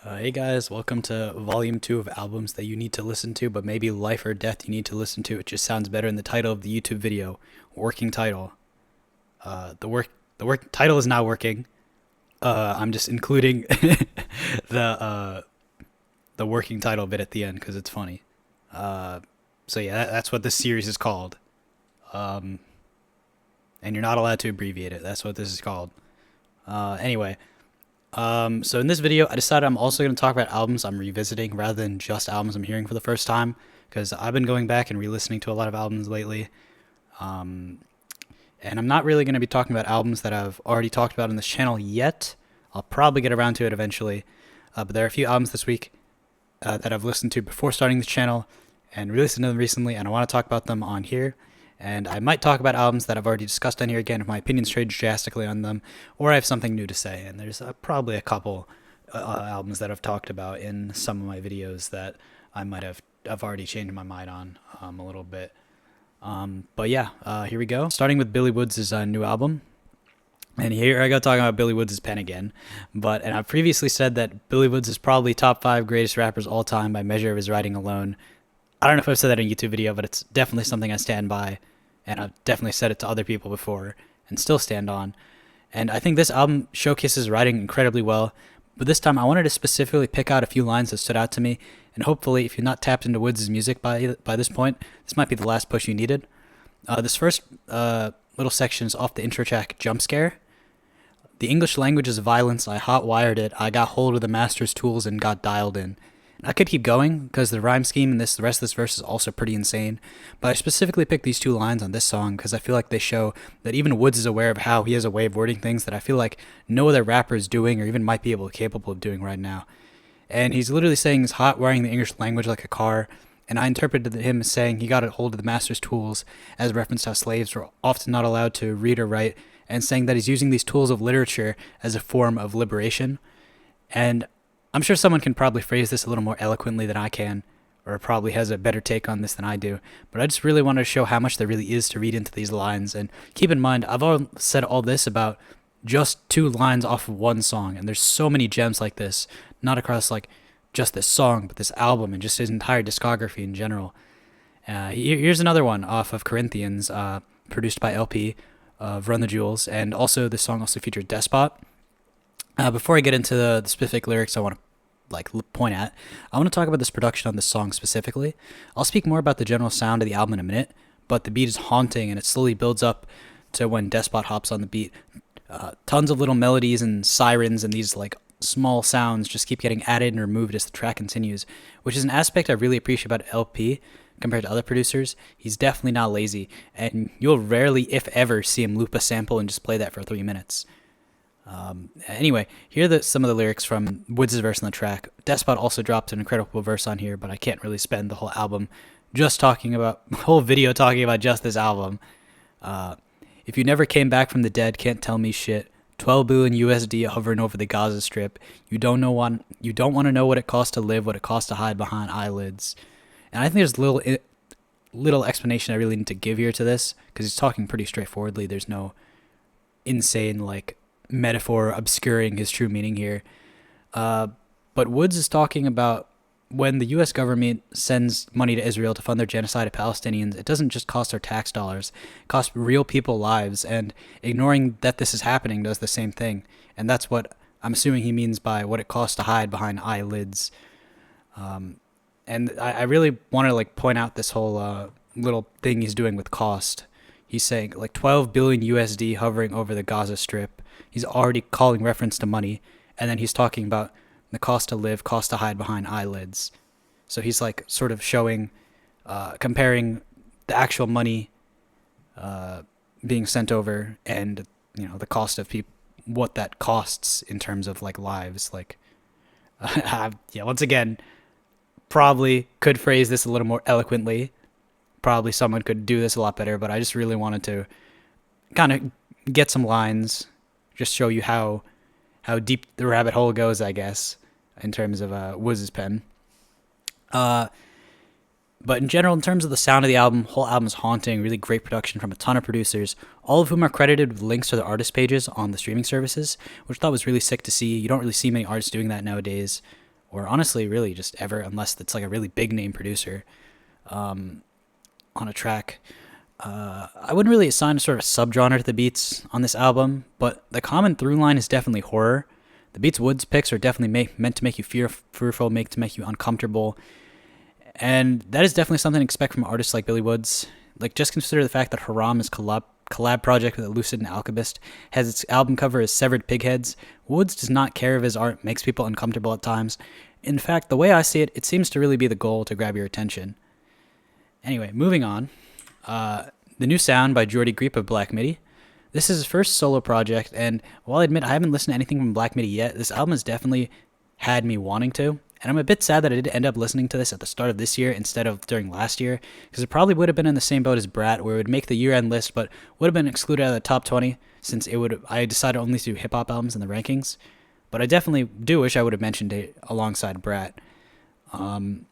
Hey guys, welcome to Volume 2 of albums that you need to listen to, but maybe Life or Death you need to listen to. It just sounds better in the title of the YouTube video. Working title. The work title is not working. I'm just including the uh, the working title bit at the end because it's funny. So yeah, that's what this series is called. Um, and you're not allowed to abbreviate it. That's what this is called. Anyway. So in this video, I decided I'm also going to talk about albums I'm revisiting rather than just albums I'm hearing for the first time, because I've been going back and re-listening to a lot of albums lately. Um, and I'm not really going to be talking about albums that I've already talked about on this channel yet. I'll probably get around to it eventually. But there are a few albums this week that I've listened to before starting this channel and re-listened to them recently, and I want to talk about them on here. And I might talk about albums that I've already discussed on here again if my opinions change drastically on them, or I have something new to say. And there's probably a couple albums that I've talked about in some of my videos that I might have I've already changed my mind on a little bit. But yeah, here we go. Starting with Billy Woods' new album. And here I go talking about Billy Woods' pen again. And I've previously said that Billy Woods is probably top 5 greatest rappers all time by measure of his writing alone. I don't know if I've said that in a YouTube video, but it's definitely something I stand by, and I've definitely said it to other people before, and still stand on. And I think this album showcases writing incredibly well, but this time I wanted to specifically pick out a few lines that stood out to me, and hopefully, if you're not tapped into Woods' music by this point, this might be the last push you needed. This first little section is off the intro track, Jump Scare. The English language is violence, I hot-wired it, I got hold of the master's tools and got dialed in. I could keep going because the rhyme scheme in the rest of this verse is also pretty insane, but I specifically picked these two lines on this song because I feel like they show that even Woods is aware of how he has a way of wording things that I feel like no other rapper is doing or even might be capable of doing right now. And he's literally saying he's hot wiring the English language like a car, and I interpreted him as saying he got a hold of the master's tools as a reference to how slaves were often not allowed to read or write, and saying that he's using these tools of literature as a form of liberation. And I'm sure someone can probably phrase this a little more eloquently than I can, or probably has a better take on this than I do, but I just really wanted to show how much there really is to read into these lines. And keep in mind, I've all said all this about just 2 lines off of one song, and there's so many gems like this, not across like just this song, but this album and just his entire discography in general. Here's another one off of Corinthians, produced by LP of Run the Jewels, and also this song also features Despot. Before I get into the specific lyrics I want to point at, I want to talk about this production on this song specifically. I'll speak more about the general sound of the album in a minute, but the beat is haunting and it slowly builds up to when Despot hops on the beat. Tons of little melodies and sirens and these small sounds just keep getting added and removed as the track continues, which is an aspect I really appreciate about LP compared to other producers. He's definitely not lazy, and you'll rarely, if ever, see him loop a sample and just play that for 3 minutes. Anyway, here are some of the lyrics from Woods' verse on the track. Despot also dropped an incredible verse on here, but I can't really spend the whole video talking about just this album. If you never came back from the dead, can't tell me shit. 12 billion USD hovering over the Gaza Strip. You don't want to know what it costs to live, what it costs to hide behind eyelids. And I think there's little explanation I really need to give here to this, because he's talking pretty straightforwardly. There's no insane metaphor obscuring his true meaning here. But Woods is talking about when the U.S. government sends money to Israel to fund their genocide of Palestinians, it doesn't just cost our tax dollars, it costs real people lives, and ignoring that this is happening does the same thing. And that's what I'm assuming he means by what it costs to hide behind eyelids. And I really want to point out this whole little thing he's doing with cost. He's saying 12 billion USD hovering over the Gaza Strip. He's already calling reference to money, and then he's talking about the cost to live, cost to hide behind eyelids. So he's sort of showing, comparing the actual money being sent over and the cost of people, what that costs in terms of lives. Yeah, once again, probably could phrase this a little more eloquently. Probably someone could do this a lot better, but I just really wanted to kind of get some lines, just show you how deep the rabbit hole goes, I guess, in terms of Woods' pen. But in general, in terms of the sound of the album, whole album is haunting, really great production from a ton of producers, all of whom are credited with links to their artist pages on the streaming services, which I thought was really sick to see. You don't really see many artists doing that nowadays. or honestly, really just ever, unless it's like a really big name producer on a track. I wouldn't really assign a sort of subgenre to the beats on this album, but the common through line is definitely horror. The Beats Woods picks are definitely meant to make you fearful, to make you uncomfortable, and that is definitely something to expect from artists like Billy Woods. Like, just consider the fact that Haram is collab project with Lucid and Alchemist has its album cover as severed pig heads. Woods does not care if his art makes people uncomfortable at times. In fact, the way I see it, it seems to really be the goal to grab your attention. Anyway, moving on. The new sound by Jordy Griep of Black Midi. This is his first solo project, and while I admit I haven't listened to anything from Black Midi yet, this album has definitely had me wanting to. And I'm a bit sad that I did end up listening to this at the start of this year instead of during last year, because it probably would have been in the same boat as Brat, where it would make the year-end list, but would have been excluded out of the top 20, since I decided only to do hip-hop albums in the rankings. But I definitely do wish I would have mentioned it alongside Brat in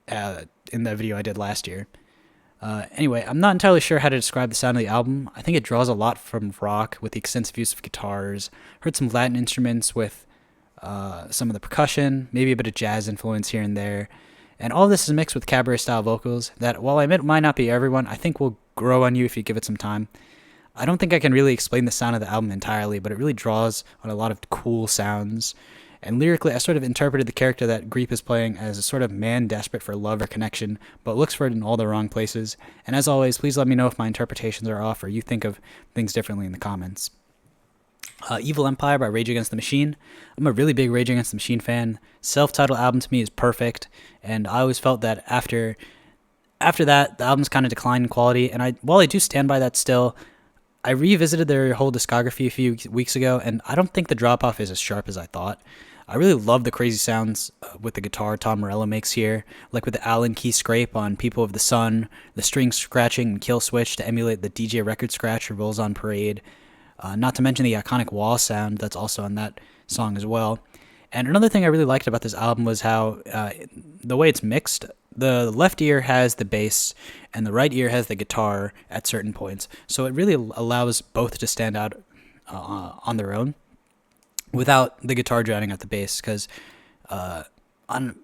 the video I did last year. Anyway, I'm not entirely sure how to describe the sound of the album. I think it draws a lot from rock with the extensive use of guitars. Heard some Latin instruments with some of the percussion, maybe a bit of jazz influence here and there. And all of this is mixed with cabaret-style vocals that, while I admit might not be everyone, I think will grow on you if you give it some time. I don't think I can really explain the sound of the album entirely, but it really draws on a lot of cool sounds. And lyrically, I sort of interpreted the character that Griep is playing as a sort of man desperate for love or connection, but looks for it in all the wrong places. And as always, please let me know if my interpretations are off or you think of things differently in the comments. Evil Empire by Rage Against the Machine. I'm a really big Rage Against the Machine fan. Self-titled album to me is perfect, and I always felt that after that, the album's kind of declined in quality, and while I do stand by that still, I revisited their whole discography a few weeks ago, and I don't think the drop-off is as sharp as I thought. I really love the crazy sounds with the guitar Tom Morello makes here, like with the Allen key scrape on People of the Sun, the string scratching and kill switch to emulate the DJ record scratch or Rolls on Parade, not to mention the iconic wah sound that's also on that song as well. And another thing I really liked about this album was how the way it's mixed. The left ear has the bass and the right ear has the guitar at certain points, so it really allows both to stand out on their own without the guitar drowning out the bass, because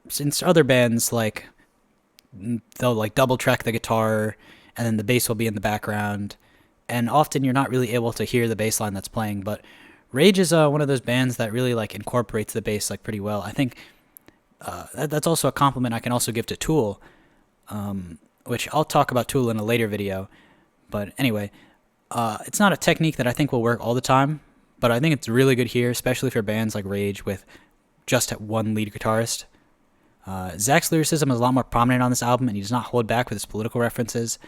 since other bands, like, they'll like double track the guitar and then the bass will be in the background, and often you're not really able to hear the bass line that's playing. But Rage is one of those bands that really like incorporates the bass like pretty well. I think that's also a compliment I can also give to Tool, which I'll talk about Tool in a later video. But anyway, it's not a technique that I think will work all the time, but I think it's really good here, especially for bands like Rage with just one lead guitarist. Zach's lyricism is a lot more prominent on this album, and he does not hold back with his political references.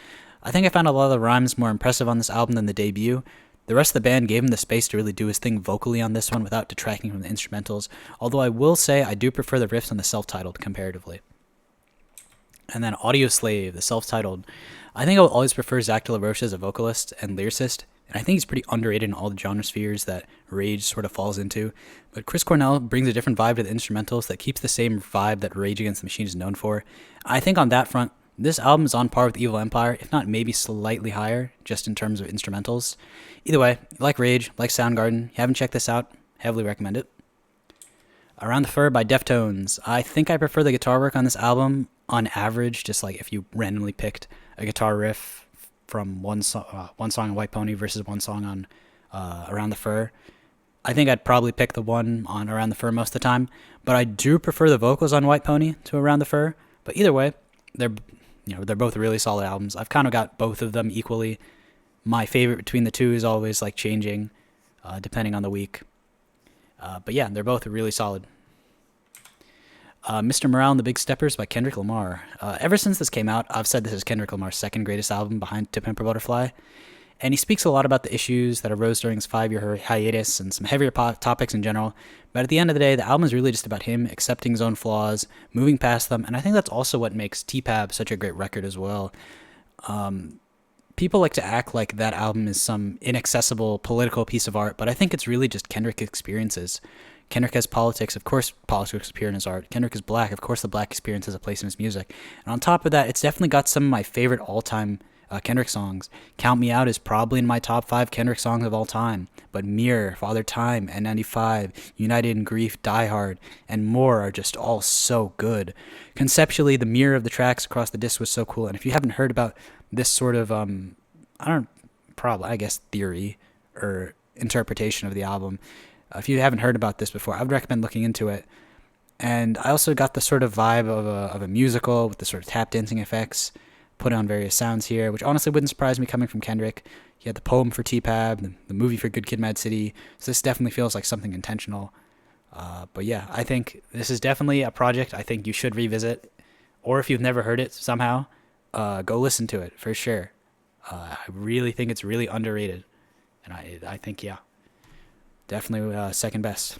I think I found a lot of the rhymes more impressive on this album than the debut. The rest of the band gave him the space to really do his thing vocally on this one without detracting from the instrumentals, although I will say I do prefer the riffs on the self-titled comparatively. And then Audio Slave, the self-titled. I think I will always prefer Zach De La Rocha as a vocalist and lyricist, and I think he's pretty underrated in all the genre spheres that Rage sort of falls into. But Chris Cornell brings a different vibe to the instrumentals that keeps the same vibe that Rage Against the Machine is known for. I think on that front, this album is on par with Evil Empire, if not maybe slightly higher, just in terms of instrumentals. Either way, like Rage, like Soundgarden, you haven't checked this out, heavily recommend it. Around the Fur by Deftones. I think I prefer the guitar work on this album on average, just like if you randomly picked a guitar riff from one song on White Pony versus one song on Around the Fur. I think I'd probably pick the one on Around the Fur most of the time, but I do prefer the vocals on White Pony to Around the Fur. But either way, they're both really solid albums. I've kind of got both of them equally. My favorite between the two is always like changing, depending on the week. But yeah, they're both really solid. Mr. Morale and the Big Steppers by Kendrick Lamar. Ever since this came out, I've said this is Kendrick Lamar's second greatest album behind To Pimp a Butterfly. And he speaks a lot about the issues that arose during his 5-year hiatus and some heavier topics in general. But at the end of the day, the album is really just about him accepting his own flaws, moving past them, and I think that's also what makes T-Pab such a great record as well. People like to act like that album is some inaccessible political piece of art, but I think it's really just Kendrick experiences. Kendrick has politics, of course politics appear in his art. Kendrick is black, of course the black experience has a place in his music. And on top of that, it's definitely got some of my favorite all-time Kendrick songs. Count Me Out is probably in my top 5 Kendrick songs of all time. But Mirror, Father Time, N95, United in Grief, Die Hard, and more are just all so good. Conceptually, the mirror of the tracks across the disc was so cool. And if you haven't heard about this sort of, I don't, probably, I guess, theory or interpretation of the album, if you haven't heard about this before, I would recommend looking into it. And I also got the sort of vibe of a musical with the sort of tap dancing effects put on various sounds here, which honestly wouldn't surprise me coming from Kendrick. He had the poem for T-Pab, the movie for Good Kid, Mad City, so this definitely feels like something intentional. But yeah, I think this is definitely a project I think you should revisit, or if you've never heard it somehow, go listen to it for sure. I really think it's really underrated, and I think, yeah, definitely second best.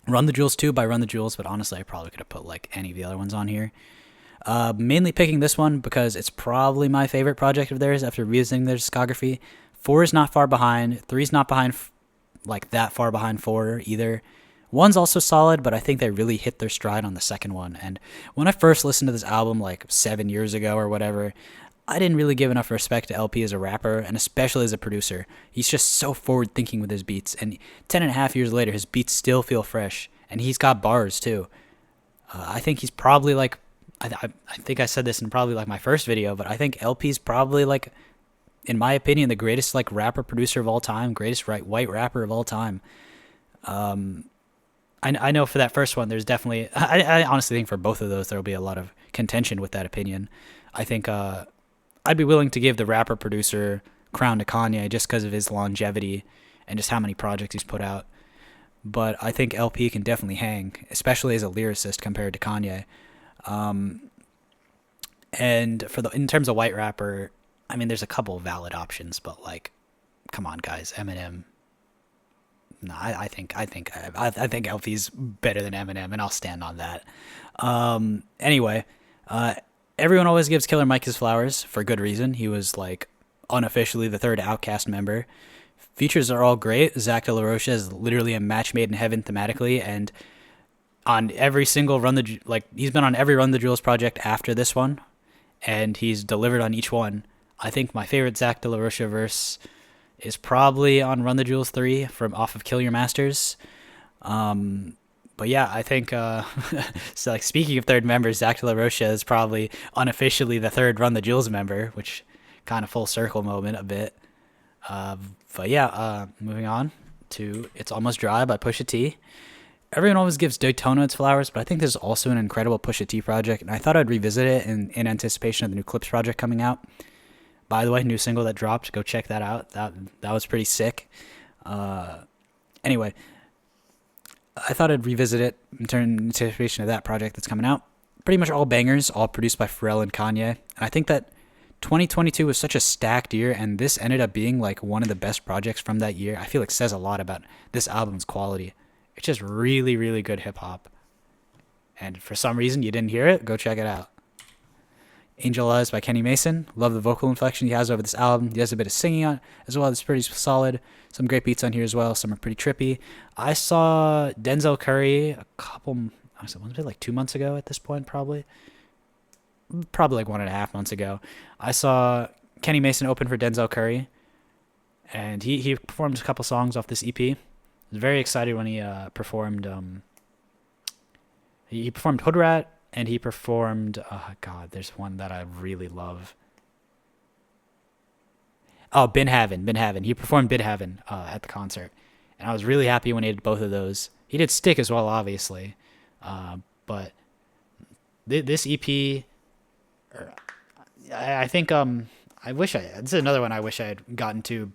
Run the Jewels 2 by Run the Jewels, but honestly, I probably could have put like any of the other ones on here. Mainly picking this one because it's probably my favorite project of theirs after revisiting their discography. 4 is not far behind. 3 is not behind, like that far behind 4 either. 1's also solid, but I think they really hit their stride on the second one. And when I first listened to this album like 7 years ago or whatever, I didn't really give enough respect to LP as a rapper, and especially as a producer. He's just so forward-thinking with his beats, and 10.5 years later, his beats still feel fresh, and he's got bars, too. I think he's probably, like, I think I said this in probably, like, my first video, but I think LP's probably, like, in my opinion, the greatest, like, rapper-producer of all time, greatest white rapper of all time. I know for that first one, there's definitely... I honestly think for both of those, there will be a lot of contention with that opinion. I think... I'd be willing to give the rapper-producer crown to Kanye just because of his longevity and just how many projects he's put out. But I think LP can definitely hang, especially as a lyricist compared to Kanye. And in terms of white rapper, I mean, there's a couple of valid options, but like, come on, guys, Eminem. No, I think LP's better than Eminem, and I'll stand on that. Anyway. Everyone always gives Killer Mike his flowers, for good reason. He was, like, unofficially the third Outkast member. Features are all great. Zach De La Rocha is literally a match made in heaven thematically, and on every single he's been on every Run the Jewels project after this one, and he's delivered on each one. I think my favorite Zach De La Rocha verse is probably on Run the Jewels 3 off of Kill Your Masters. But yeah, I think, so like speaking of third members, Zach De La Rocha is probably unofficially the third Run the Jewels member, which kind of full circle moment a bit. But yeah, moving on to It's Almost Dry by Pusha T. Everyone always gives Daytona its flowers, but I think this is also an incredible Pusha T project, and I thought I'd revisit it in anticipation of the new Clips project coming out. By the way, new single that dropped, go check that out. That was pretty sick. Anyway, I thought I'd revisit it in anticipation of that project that's coming out. Pretty much all bangers, all produced by Pharrell and Kanye. And I think that 2022 was such a stacked year, and this ended up being like one of the best projects from that year. I feel like says a lot about this album's quality. It's just really, really good hip-hop. And for some reason you didn't hear it, go check it out. Angeliz by Kenny Mason. Love the vocal inflection he has over this album. He has a bit of singing on it as well. It's pretty solid. Some great beats on here as well. Some are pretty trippy. I saw Denzel Curry was it like 2 months ago at this point, probably like 1.5 months ago. I saw Kenny Mason open for Denzel Curry, and he performed a couple songs off this EP. I was very excited when he performed. He performed Hood Rat, and he performed. There's one that I really love. Oh, Bin Havin'. He performed Bin Havin' at the concert, and I was really happy when he did both of those. He did Stick as well, obviously, but this EP, I think this is another one I wish I had gotten to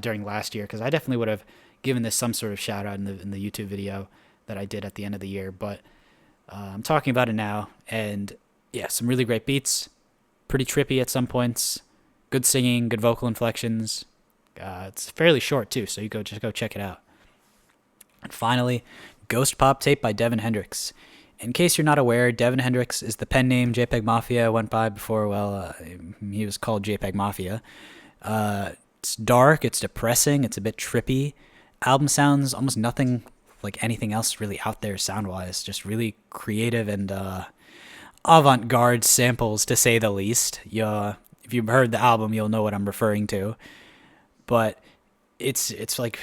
during last year, because I definitely would have given this some sort of shout out in the YouTube video that I did at the end of the year, but I'm talking about it now, and yeah, some really great beats, pretty trippy at some points. Good singing, good vocal inflections. It's fairly short, too, so just go check it out. And finally, Ghost Pop Tape by Devin Hendrix. In case you're not aware, Devin Hendrix is the pen name JPEG Mafia went by before, he was called JPEG Mafia. It's dark, it's depressing, it's a bit trippy. Album sounds almost nothing like anything else really out there sound-wise. Just really creative and avant-garde samples, to say the least. If if you've heard the album, you'll know what I'm referring to. But it's like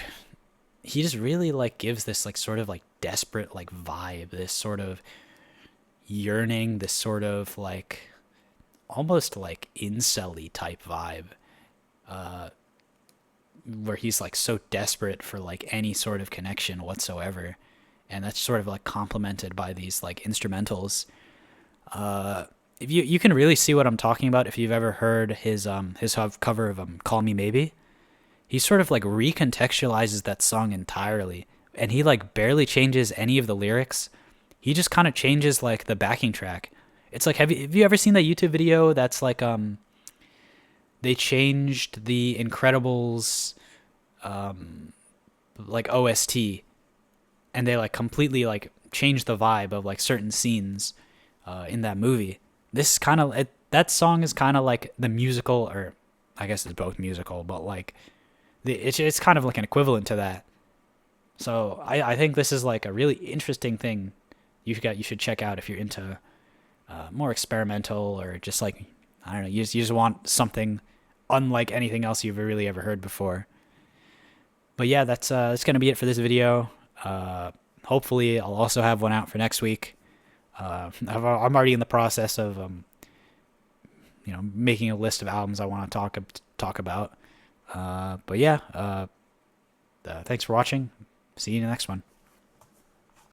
he just really like gives this like sort of like desperate like vibe, this sort of yearning, this sort of like almost like incel-y type vibe, where he's like so desperate for like any sort of connection whatsoever, and that's sort of like complemented by these like instrumentals. If you can really see what I'm talking about if you've ever heard his cover of Call Me Maybe. He sort of like recontextualizes that song entirely, and he like barely changes any of the lyrics. He just kind of changes like the backing track. It's like have you ever seen that YouTube video that's like they changed the Incredibles like OST, and they like completely like changed the vibe of like certain scenes in that movie. This kind of that song is kind of like the musical, or I guess it's both musical, but like it's kind of like an equivalent to that. So I think this is like a really interesting thing you should check out if you're into more experimental, or just like, I don't know, you just want something unlike anything else you've really ever heard before. But yeah, that's gonna be it for this video. Hopefully, I'll also have one out for next week. I'm already in the process of making a list of albums I want to talk about. But yeah, thanks for watching. See you in the next one.